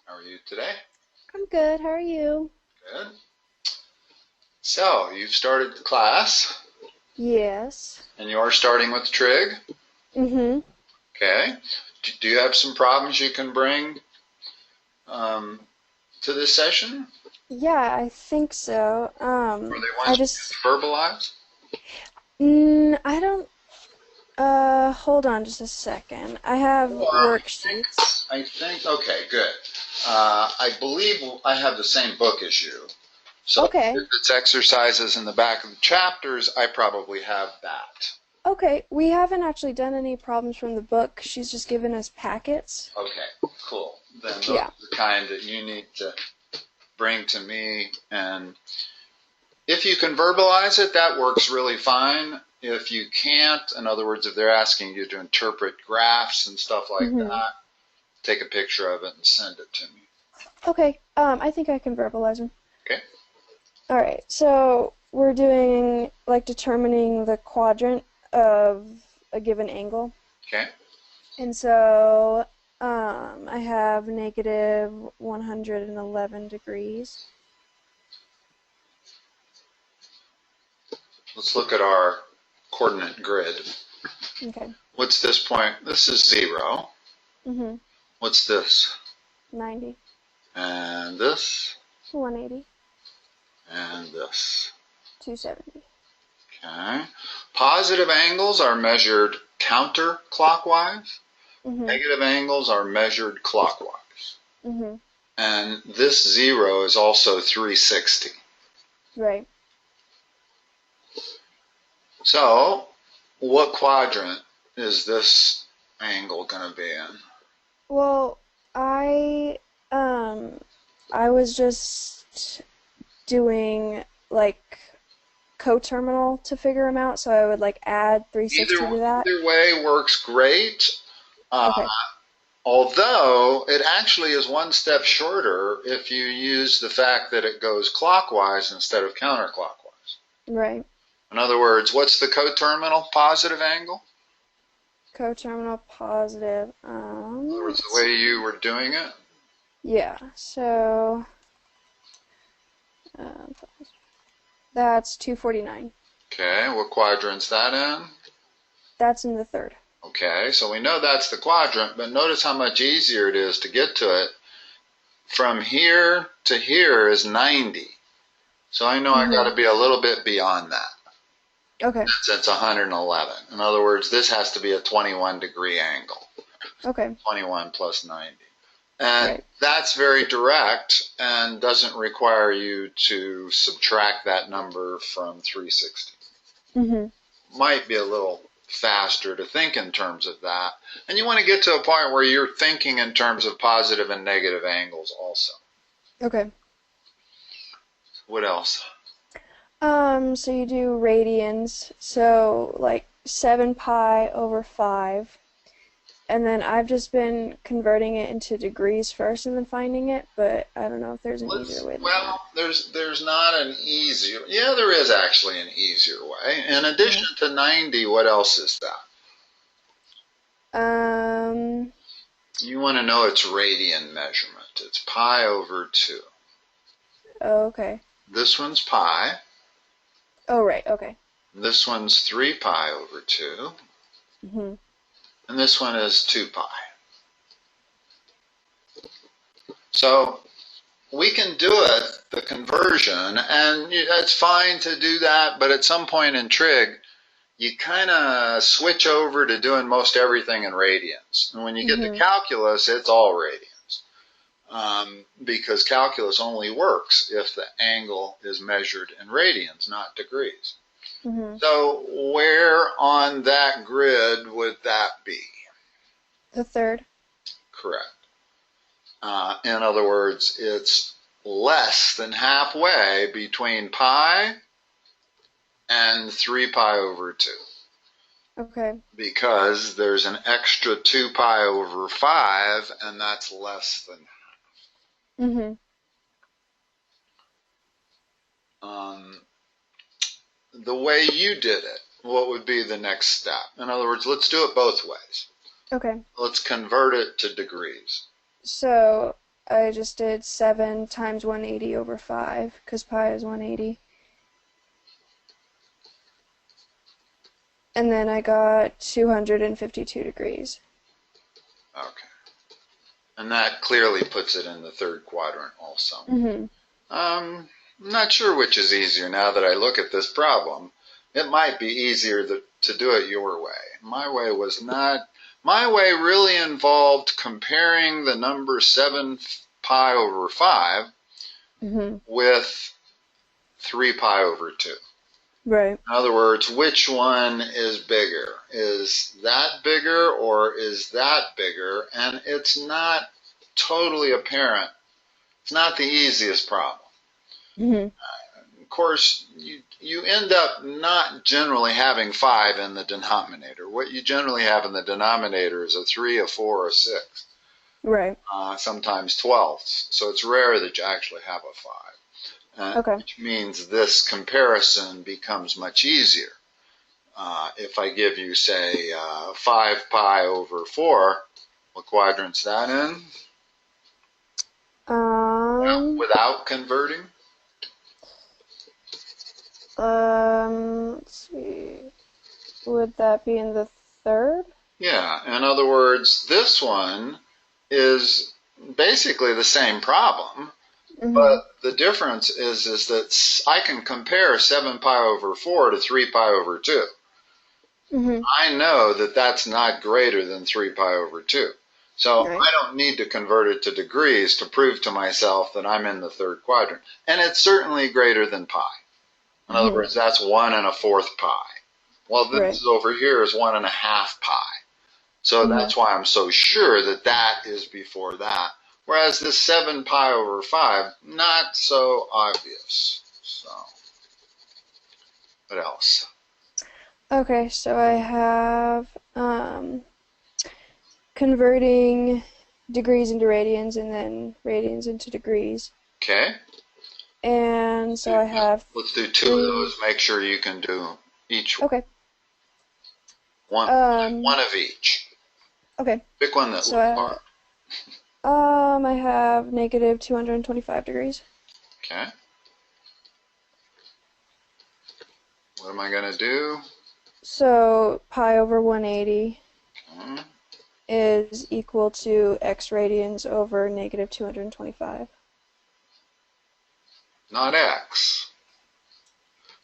How are you today? I'm good. How are you? Good. So, you've started the class, Yes. and you are starting with Trig. Mm-hmm. Okay. Do you have some problems you can bring um, to this session? Yeah, I think so. Or they I want you just, to verbalize? I don't, hold on just a second. I have I worksheets. okay, good. I believe I have the same book as you. So, Okay. if it's exercises in the back of the chapters, I probably have that. Okay. We haven't actually done any problems from the book. She's just given us packets. Okay, cool. Then those Yeah. are the kind that you need to bring to me, and if you can verbalize it, that works really fine. If you can't, in other words, if they're asking you to interpret graphs and stuff like Mm-hmm. that, take a picture of it and send it to me. Okay. I think I can verbalize them. Okay? All right. So we're doing like determining the quadrant of a given angle. Okay? And so I have negative 111 degrees. Let's look at our coordinate grid. Okay. What's this point? This is 0. Mm-hmm. What's this? 90. And this? 180. And this. 270. Okay? Positive angles are measured counterclockwise. Mm-hmm. Negative angles are measured clockwise. Mm-hmm. And this 0 is also 360. Right. So, what quadrant is this angle going to be in? Well, I um I was just doing like coterminal to figure them out, so I would like add 360 to that. Either way works great. Uh, Okay. Although it actually is one step shorter if you use the fact that it goes clockwise instead of counterclockwise. Right. In other words, what's the coterminal positive angle? Coterminal positive. In other words, the Let's way see. you were doing it. Yeah. So um, that's 249. Okay, what quadrant's that in? That's in the third. Okay, so we know that's the quadrant, but notice how much easier it is to get to it. From here to here is 90. So I know I got Mm-hmm. to be a little bit beyond that. Okay. Since 111. In other words, this has to be a 21 degree angle. Okay. 21 plus 90. And Right. that's very direct and doesn't require you to subtract that number from 360. Mm-hmm. Might be a little faster to think in terms of that. And you want to get to a point where you're thinking in terms of positive and negative angles also. Okay. What else? So you do radians, so like 7 pi over 5. And then I've just been converting it into degrees first and then finding it, but I don't know if there's an easier way than that. There's not an easier. Yeah, there is actually an easier way. In addition to 90, what else is that? Um, You want to know its radian measurement. It's pi over 2. oh, okay. This one's pi. Oh, right, okay. This one's 3 pi over 2. Mm-hmm. And this one is 2 pi. So we can do it, the conversion, and it's fine to do that, but at some point in Trig, you kind of switch over to doing most everything in radians. And when you get to Mm-hmm. calculus, it's all radians. Because calculus only works if the angle is measured in radians, not degrees. Mm-hmm. So where on that grid would that be? The third. Correct. In other words, it's less than halfway between pi and 3 pi over 2. Okay. Because there's an extra 2 pi over 5, and that's less than. Mm-hmm. The way you did it, what would be the next step? In other words, let's do it both ways. Okay. Let's convert it to degrees. So I just did 7 times 180 over 5, because pi is 180. And then I got 252 degrees. Okay. And that clearly puts it in the third quadrant also. Mm-hmm. I'm not sure which is easier now that I look at this problem. It might be easier to do it your way. My way was not. My way really involved comparing the number 7 pi over 5 with 3 pi over 2. Right. In other words, which one is bigger? Is that bigger or is that bigger? And it's not totally apparent. It's not the easiest problem. Of course, you end up not generally having 5 in the denominator. What you generally have in the denominator is a 3, a 4, a 6. Right. Sometimes 12ths. So it's rare that you actually have a 5. Okay. Which means this comparison becomes much easier. If I give you, say, 5 pi over 4, what quadrant's that in? Without converting? Let's see. Would that be in the third? Yeah. In other words, this one is basically the same problem. But the difference is that I can compare 7 pi over 4 to 3 pi over 2. I know that that's not greater than 3 pi over 2. So I don't need to convert it to degrees to prove to myself that I'm in the third quadrant. And it's certainly greater than pi. In other words, that's 1 1/4 pi. Well, this over here is 1 1/2 pi. So that's why I'm so sure that that is before that. Whereas this 7 pi over 5, not so obvious. So, what else? Okay, so I have converting degrees into radians and then radians into degrees. Okay. And so I have... Let's do 2 of those. Make sure you can do each one. Okay. One of each. Okay. Pick one that so looks hard. I have negative 225 degrees. Okay. What am I going to do? So pi over 180 is equal to x radians over negative 225. Not x.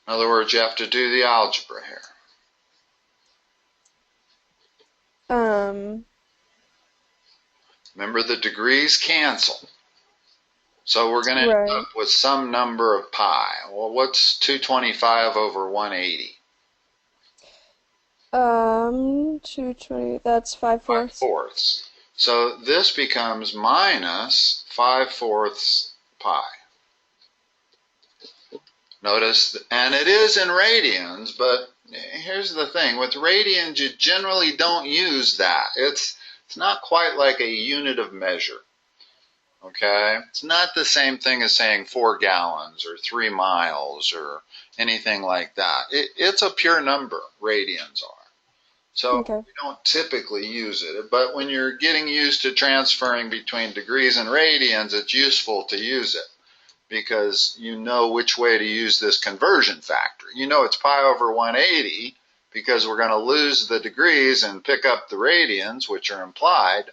In other words, you have to do the algebra here. Remember, the degrees cancel. So we're going to end up with some number of pi. Well, what's 225 over 180? 220, that's 5/4. 5/4. So this becomes minus 5/4 pi. Notice, and it is in radians, but here's the thing. With radians, you generally don't use that. It's not quite like a unit of measure. Okay? It's not the same thing as saying 4 gallons or 3 miles or anything like that. It's a pure number, radians are. So we don't typically use it. But when you're getting used to transferring between degrees and radians, it's useful to use it because you know which way to use this conversion factor. You know it's pi over 180 because we're going to lose the degrees and pick up the radians, which are implied.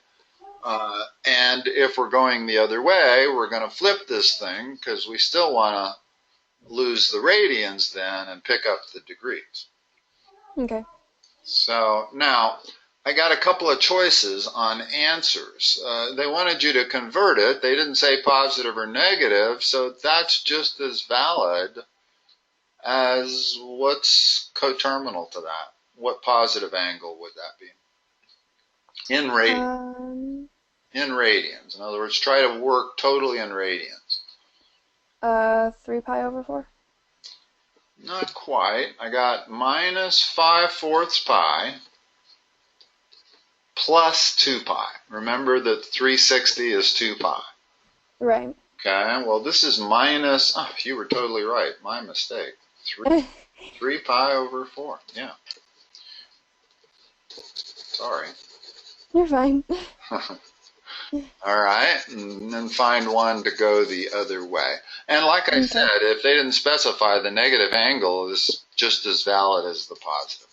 And if we're going the other way, we're going to flip this thing because we still want to lose the radians then and pick up the degrees. Okay. So now I got a couple of choices on answers. They wanted you to convert it. They didn't say positive or negative, so that's just as valid as what's coterminal to that. What positive angle would that be? In radians. In radians. In other words, try to work totally in radians. 3 pi over 4? Not quite. I got minus 5/4 pi plus 2 pi. Remember that 360 is 2 pi. Right. Okay, well this is minus, oh, you were totally right. My mistake. 3 pi over 4. Yeah. Sorry. You're fine. All right, and then find one to go the other way. And like I said, if they didn't specify, the negative angle is just as valid as the positive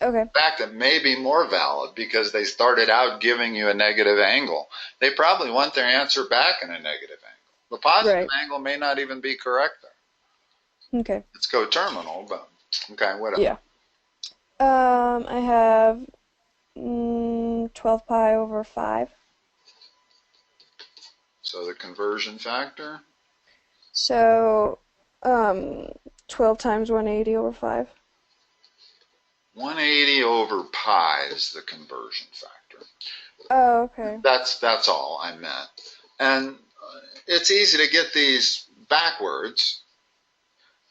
one. Okay. In fact, it may be more valid because they started out giving you a negative angle. They probably want their answer back in a negative angle. The positive angle may not even be correct there. Okay. It's coterminal, but okay, what else? Yeah. I have 12 pi over 5. So the conversion factor? So, 12 times 180 over 5. 180 over pi is the conversion factor. Oh, okay. That's all I meant. And it's easy to get these backwards.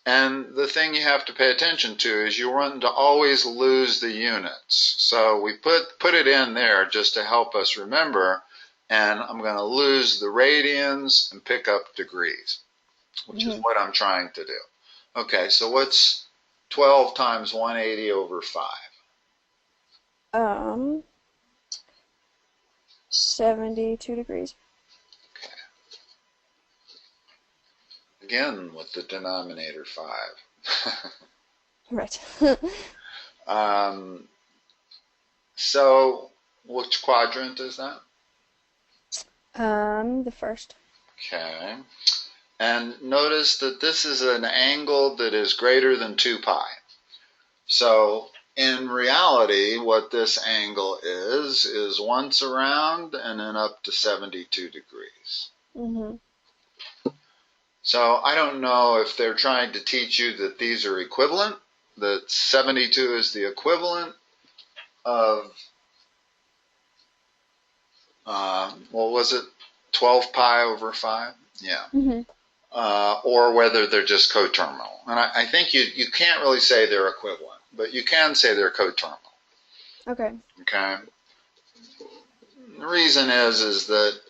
And the thing you have to pay attention to is you want to always lose the units. So we put it in there just to help us remember. And I'm going to lose the radians and pick up degrees, which is what I'm trying to do. Okay, so what's 12 times 180 over 5? 72 degrees. Okay. Again, with the denominator 5. Right. So, which quadrant is that? The first. Okay. And notice that this is an angle that is greater than 2 pi. So, in reality, what this angle is once around and then up to 72 degrees. So I don't know if they're trying to teach you that these are equivalent, that 72 is the equivalent of, what was it, 12 pi over 5? Yeah. Or whether they're just coterminal. And I think you can't really say they're equivalent, but you can say they're coterminal. Okay. Okay. The reason is that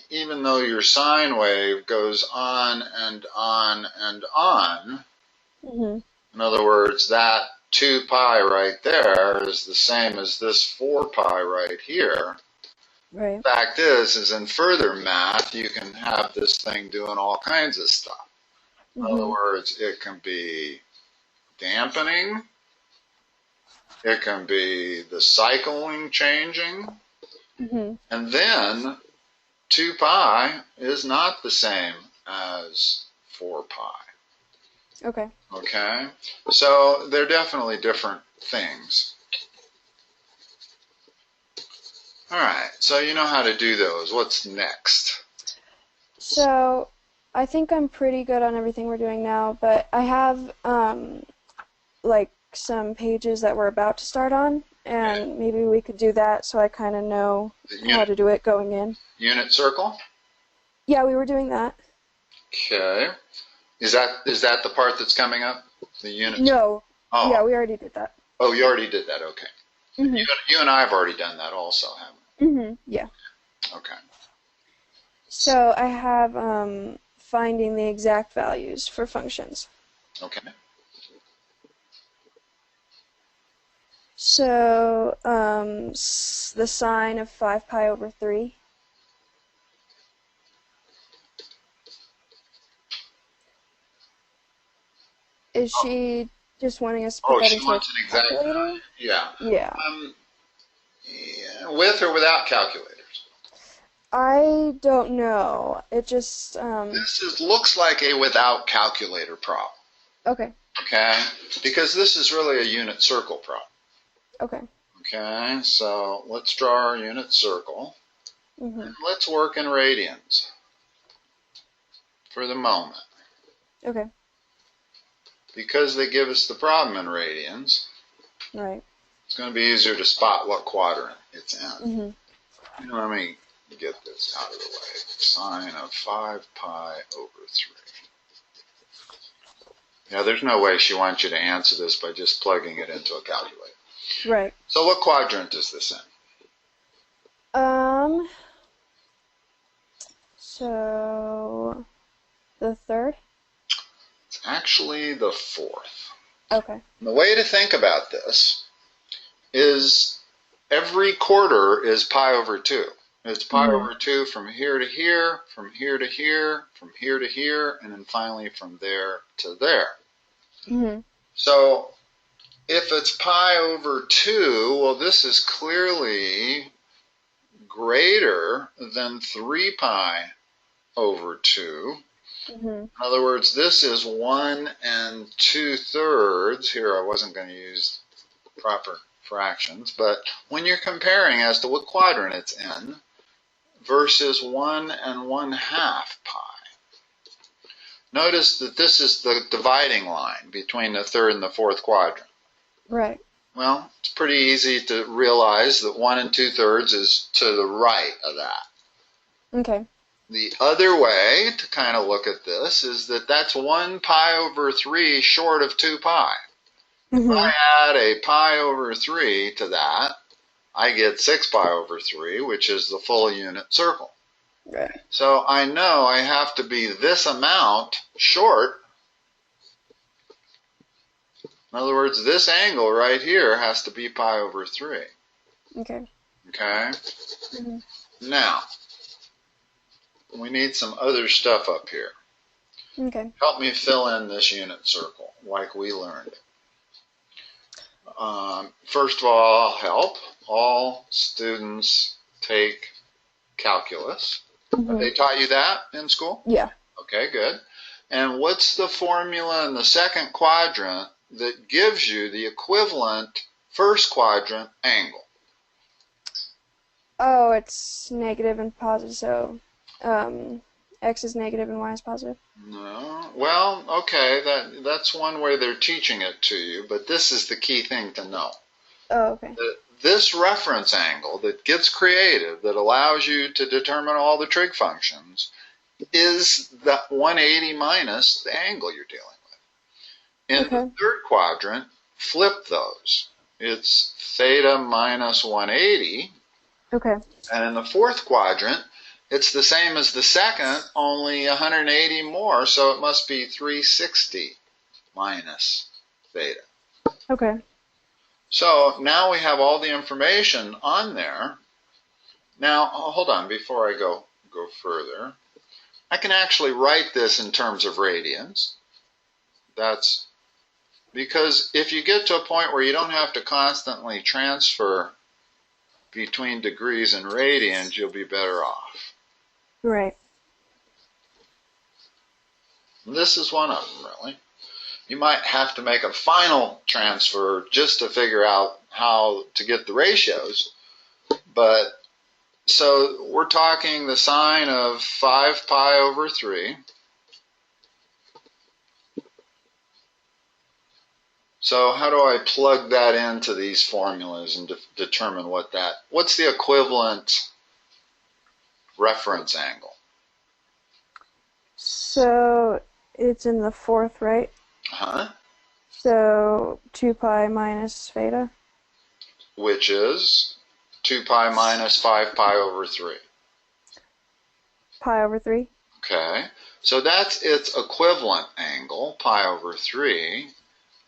even though your sine wave goes on and on and on, in other words, that 2 pi right there is the same as this 4 pi right here. Right. The fact is in further math, you can have this thing doing all kinds of stuff. In other words, it can be dampening, it can be the cycling changing, and then 2 pi is not the same as 4 pi. Okay. Okay? So they're definitely different things. All right, so you know how to do those. What's next? So I think I'm pretty good on everything we're doing now, but I have like some pages that we're about to start on, and maybe we could do that so I kind of know how to do it going in. Unit circle? Yeah, we were doing that. Okay. Is that the part that's coming up? The unit? No. Oh. Yeah, we already did that. Oh, you already did that. Okay. You and I have already done that also, haven't we? Yeah. Okay. So I have finding the exact values for functions. Okay. So the sine of 5 pi over 3. Is she just wanting us to put that she into wants a an exact calculator? Yeah. Yeah. With or without calculators? I don't know. It just This looks like a without calculator problem. Okay. Okay? Because this is really a unit circle problem. Okay. Okay, so let's draw our unit circle. And let's work in radians for the moment. Okay. Because they give us the problem in radians, Right. it's going to be easier to spot what quadrant it's in. Let me get this out of the way. Sine of 5 pi over 3. Yeah, there's no way she wants you to answer this by just plugging it into a calculator. Right. So what quadrant is this in? So the third? It's actually the fourth. Okay. And the way to think about this is every quarter is pi over 2. It's pi over 2 from here to here, from here to here, from here to here, and then finally from there to there. So if it's pi over 2, well, this is clearly greater than 3 pi over 2. In other words, this is 1 2/3. Here, I wasn't going to use proper fractions, but when you're comparing as to what quadrant it's in versus 1 1/2 pi, notice that this is the dividing line between the third and the fourth quadrant. Right. Well, it's pretty easy to realize that 1 2/3 is to the right of that. Okay. The other way to kind of look at this is that that's 1 pi over 3 short of 2 pi. If I add a pi over 3 to that, I get 6 pi over 3, which is the full unit circle. Right. So I know I have to be this amount short. In other words, this angle right here has to be pi over 3. Okay. Okay? Now, we need some other stuff up here. Okay. Help me fill in this unit circle like we learned. First of all, I'll help. All students take calculus. Have they taught you that in school? Yeah. Okay, good. And what's the formula in the second quadrant that gives you the equivalent first quadrant angle? Oh, it's negative and positive, so x is negative and y is positive. No. Well, okay, that's one way they're teaching it to you, but this is the key thing to know. Oh, okay. This reference angle that gets created, that allows you to determine all the trig functions, is the 180 minus the angle you're dealing with. In the third quadrant, flip those. It's theta minus 180. Okay. And in the fourth quadrant, it's the same as the second, only 180 more, so it must be 360 minus theta. Okay. So now we have all the information on there. Now, hold on, before I go further, I can actually write this in terms of radians. That's because if you get to a point where you don't have to constantly transfer between degrees and radians, you'll be better off. Right. This is one of them, really. You might have to make a final transfer just to figure out how to get the ratios. But, so we're talking the sine of 5 pi over 3. So how do I plug that into these formulas and determine what's the equivalent reference angle? So it's in the fourth, right? So 2 pi minus theta. Which is 2 pi minus 5 pi over 3. Pi over 3. Okay, so that's its equivalent angle, pi over 3.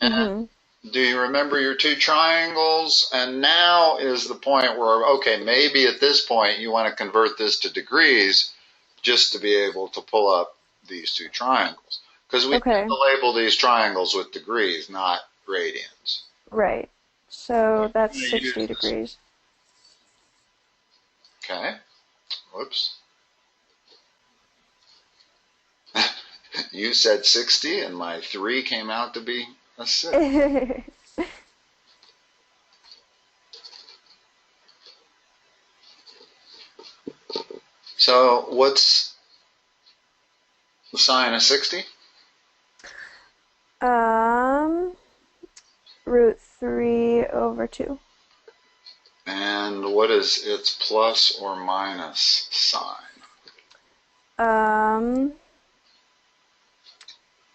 And do you remember your two triangles? And now is the point where, okay, maybe at this point you want to convert this to degrees just to be able to pull up these two triangles. Because we have to label these triangles with degrees, not radians. Right. So that's 60 degrees. Okay. Whoops. You said 60 and my 3 came out to be a 6. So what's the sine of 60? Root 3 over 2. And what is its plus or minus sign?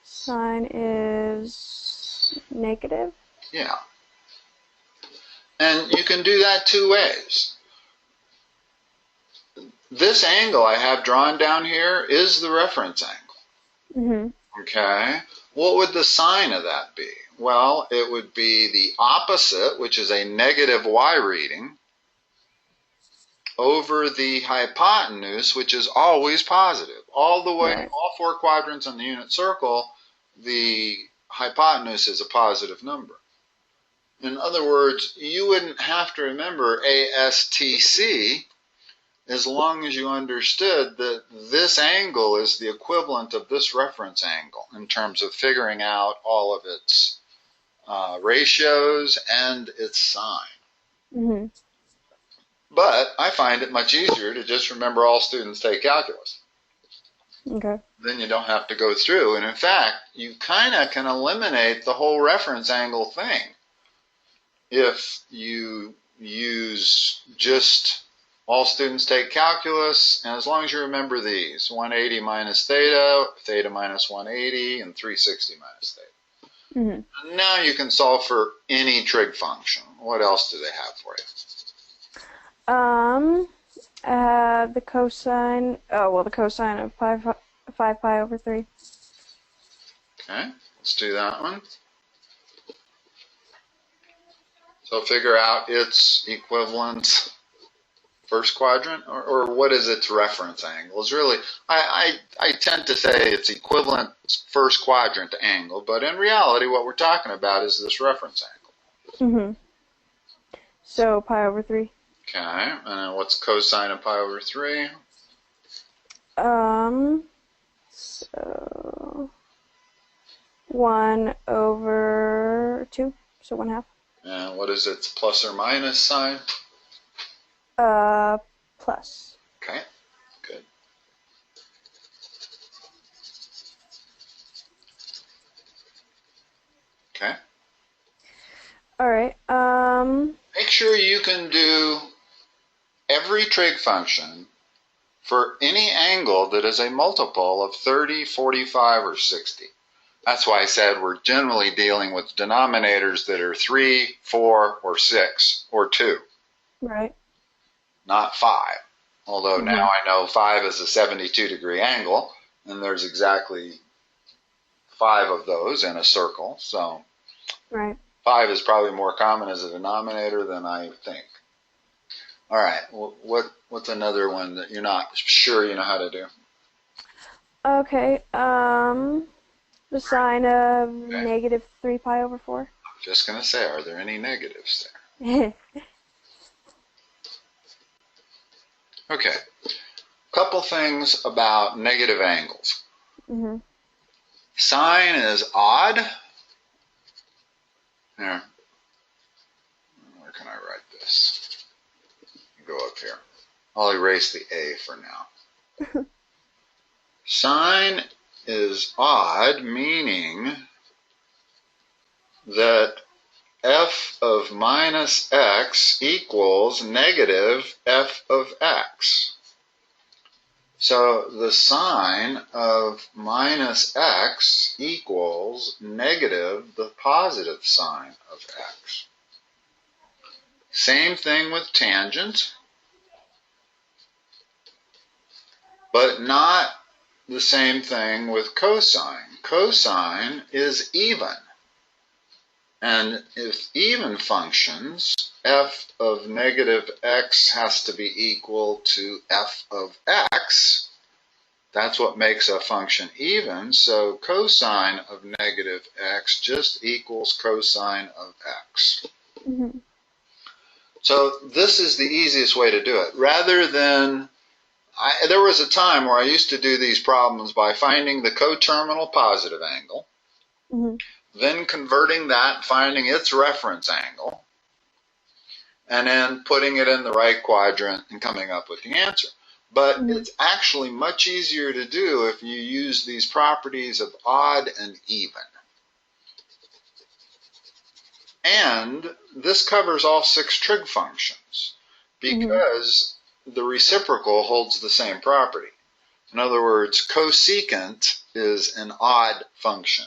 Sine is negative. Yeah. And you can do that two ways. This angle I have drawn down here is the reference angle. Okay. What would the sine of that be? Well, it would be the opposite, which is a negative y reading, over the hypotenuse, which is always positive. All the way, Right. all four quadrants on the unit circle, the hypotenuse is a positive number. In other words, you wouldn't have to remember ASTC as long as you understood that this angle is the equivalent of this reference angle in terms of figuring out all of its ratios and its sine. Mm-hmm. But I find it much easier to just remember all students take calculus. Okay. Then you don't have to go through. And in fact, you kind of can eliminate the whole reference angle thing if you use just all students take calculus, and as long as you remember these, 180 minus theta, theta minus 180, and 360 minus theta. Mm-hmm. And now you can solve for any trig function. What else do they have for you? I have the cosine, the cosine of 5 pi over 3. Okay, let's do that one. So figure out its equivalent first quadrant, or what is its reference angle? It's really, I tend to say it's equivalent first quadrant angle, but in reality what we're talking about is this reference angle. Mm-hmm. So pi over 3. Okay, and then what's cosine of pi over 3? So 1 over 2, so 1/2. And what is its plus or minus sign? Plus. Okay, good. Okay. All right. Make sure you can do every trig function for any angle that is a multiple of 30, 45, or 60. That's why I said we're generally dealing with denominators that are 3, 4, or 6, or 2. Right. Not 5. Although now I know 5 is a 72-degree angle, and there's exactly 5 of those in a circle. So Right. 5 is probably more common as a denominator than I think. All right, what's another one that you're not sure you know how to do? Okay. The sine of negative 3 pi over 4. Just going to say, are there any negatives there? Okay, couple things about negative angles. Mm-hmm. Sine is odd. Here, where can I write this? Go up here. I'll erase the A for now. Sine is odd, meaning that f of minus x equals negative f of x. So the sine of minus x equals negative the positive sine of x. Same thing with tangent, but not the same thing with cosine. Cosine is even. And if even functions, f of negative x has to be equal to f of x. That's what makes a function even. So cosine of negative x just equals cosine of x. Mm-hmm. So this is the easiest way to do it. Rather than, there was a time where I used to do these problems by finding the coterminal positive angle, then converting that, finding its reference angle, and then putting it in the right quadrant and coming up with the answer. But it's actually much easier to do if you use these properties of odd and even. And this covers all 6 trig functions because the reciprocal holds the same property. In other words, cosecant is an odd function.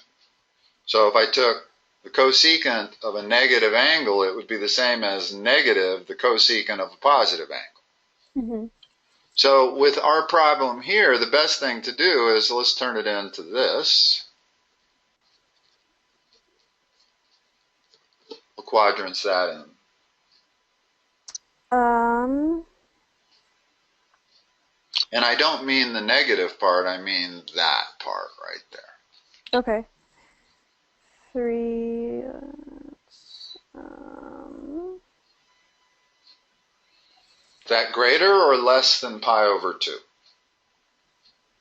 So if I took the cosecant of a negative angle, it would be the same as negative the cosecant of a positive angle. So with our problem here, the best thing to do is, let's turn it into this. What quadrant's that in? And I don't mean the negative part, I mean that part right there. Okay. 3, Is that greater or less than pi over 2?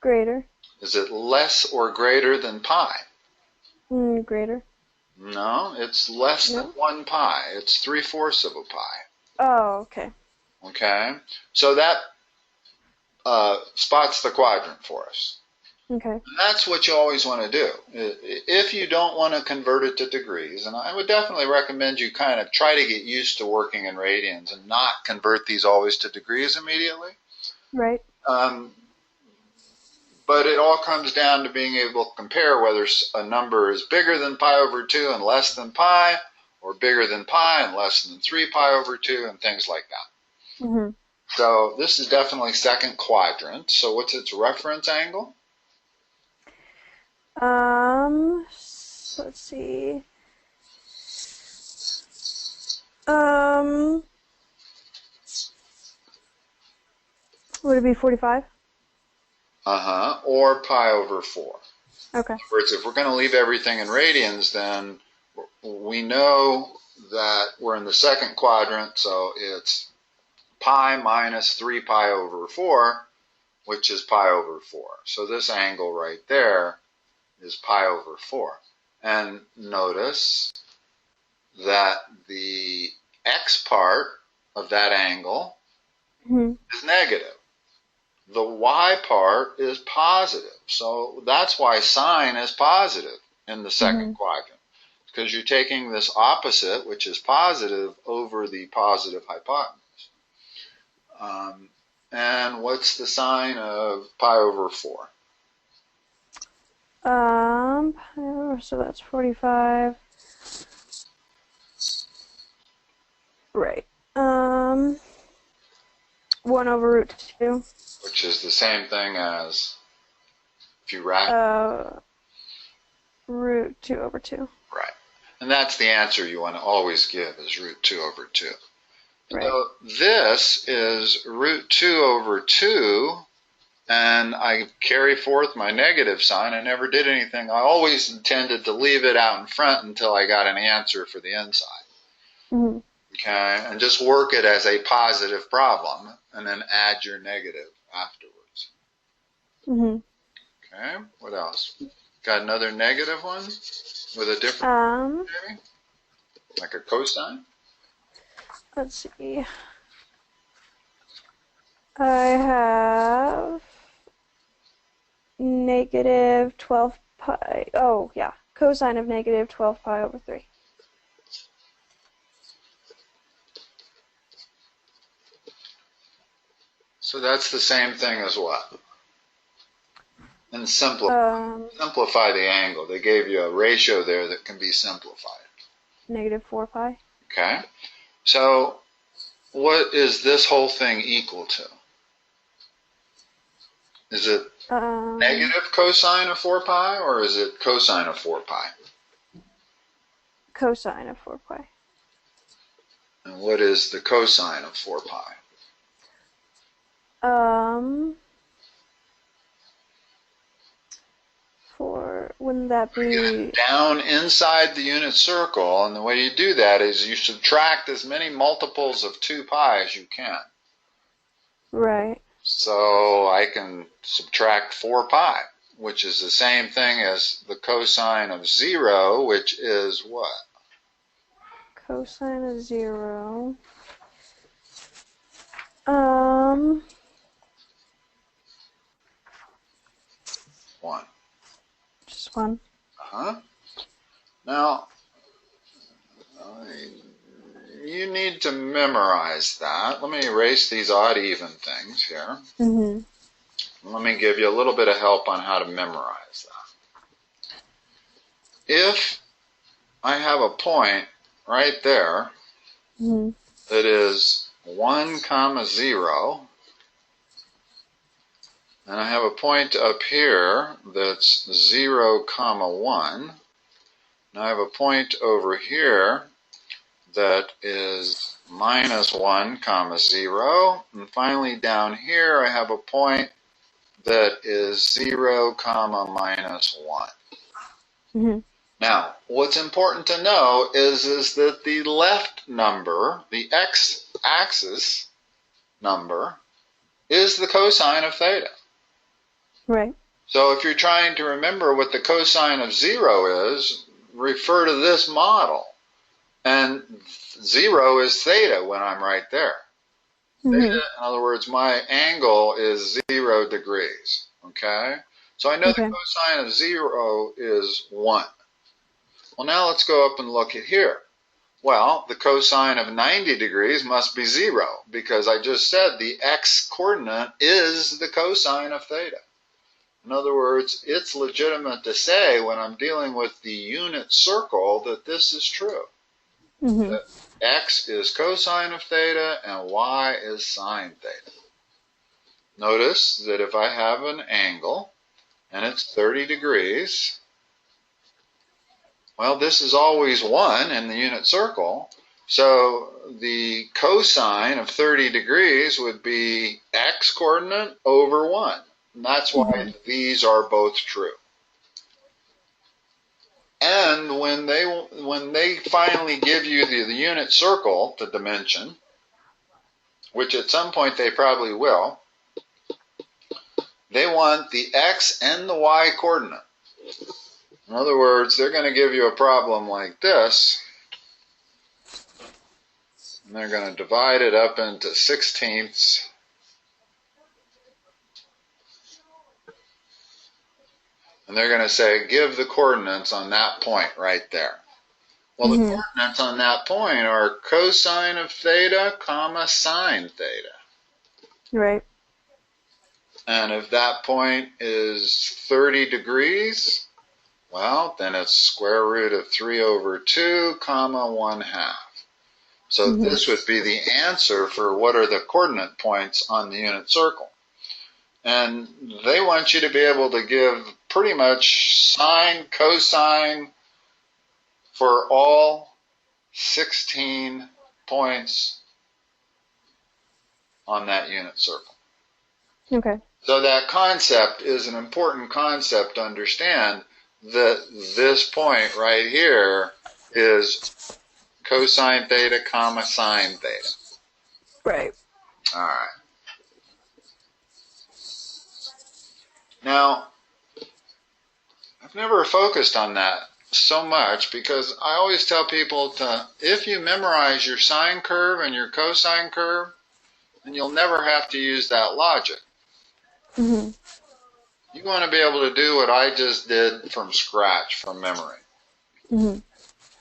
greater. Is it less or greater than pi? Greater. No, it's less than 1 pi. It's 3/4 of a pi. Oh, okay. Okay, so that spots the quadrant for us. Okay. And that's what you always want to do. If you don't want to convert it to degrees, and I would definitely recommend you kind of try to get used to working in radians and not convert these always to degrees immediately. Right. But it all comes down to being able to compare whether a number is bigger than pi over 2 and less than pi, or bigger than pi and less than 3 pi over 2, and things like that. Mm-hmm. So this is definitely second quadrant. So what's its reference angle? Let's see. Would it be 45? Or pi over 4. Okay. In other words, if we're going to leave everything in radians, then we know that we're in the second quadrant, so it's pi minus 3 pi over 4, which is pi over 4. So this angle right there is pi over 4. And notice that the x part of that angle is negative. The y part is positive. So that's why sine is positive in the second quadrant, because you're taking this opposite, which is positive, over the positive hypotenuse. And what's the sine of pi over 4? So that's 45. Right. 1 over root 2. Which is the same thing as, if you wrap root 2 over 2. Right. And that's the answer you want to always give, is root 2 over 2. Right. So this is root 2 over 2, and I carry forth my negative sign. I never did anything. I always intended to leave it out in front until I got an answer for the inside. Mm-hmm. Okay, and just work it as a positive problem, and then add your negative afterwards. Mm-hmm. Okay, what else? Got another negative one with a different maybe? Like a cosine? Let's see. I have negative 12 pi. Oh, yeah. Cosine of negative 12 pi over 3. So that's the same thing as what? And simplify the angle. They gave you a ratio there that can be simplified. Negative 4 pi. Okay. So what is this whole thing equal to? Is it negative cosine of 4 pi, or is it cosine of 4 pi? Cosine of 4 pi. And what is the cosine of 4 pi? Wouldn't that be down inside the unit circle, and the way you do that is you subtract as many multiples of 2 pi as you can. Right. So I can subtract 4 pi, which is the same thing as the cosine of 0, which is what? Cosine of 0. 1. Just 1. Now, you need to memorize that. Let me erase these odd-even things here. Let me give you a little bit of help on how to memorize that. If I have a point right there that is 1, 0, and I have a point up here that's 0, 1, and I have a point over here that is -1, 0, and finally down here I have a point that is 0, comma, minus 1. Mm-hmm. Now, what's important to know is that the left number, the x-axis number, is the cosine of theta. Right. So if you're trying to remember what the cosine of 0 is, refer to this model. And 0 is theta when I'm right there. Mm-hmm. Theta, in other words, my angle is 0 degrees. Okay? So I know Okay. the cosine of 0 is 1. Well, now let's go up and look at here. Well, the cosine of 90 degrees must be 0 because I just said the x-coordinate is the cosine of theta. In other words, it's legitimate to say when I'm dealing with the unit circle that this is true. Mm-hmm. That x is cosine of theta and y is sine theta. Notice that if I have an angle and it's 30 degrees, well, this is always 1 in the unit circle. So the cosine of 30 degrees would be x coordinate over 1. And that's why these are both true. And when they finally give you the unit circle, the dimension, which at some point they probably will, they want the x and the y coordinate. In other words, they're going to give you a problem like this, and they're going to divide it up into 16ths. And they're going to say, give the coordinates on that point right there. Well, the coordinates on that point are cosine of theta, comma, sine theta. Right. And if that point is 30 degrees, well, then it's square root of 3 over 2, comma, 1/2. So this would be the answer for what are the coordinate points on the unit circle. And they want you to be able to give pretty much sine, cosine for all 16 points on that unit circle. Okay. So that concept is an important concept to understand, that this point right here is cosine theta, comma, sine theta. Right. All right. Now, I've never focused on that so much because I always tell people if you memorize your sine curve and your cosine curve, then you'll never have to use that logic. Mm-hmm. You want to be able to do what I just did from scratch, from memory. Mm-hmm.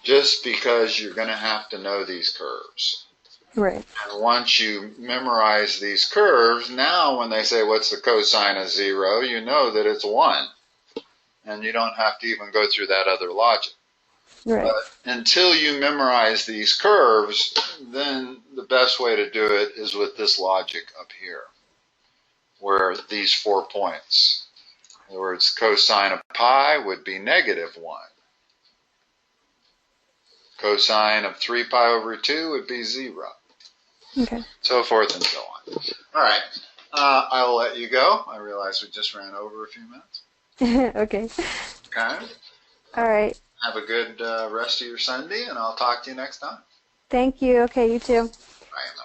Just because you're going to have to know these curves. Right. And once you memorize these curves, now when they say, what's the cosine of 0, you know that it's 1. And you don't have to even go through that other logic. Right. But until you memorize these curves, then the best way to do it is with this logic up here, where these 4 points. In other words, cosine of pi would be negative 1. Cosine of 3 pi over 2 would be 0. Okay. So forth and so on. All right. I will let you go. I realize we just ran over a few minutes. Okay. Okay. All right. Have a good rest of your Sunday, and I'll talk to you next time. Thank you. Okay, you too. Bye.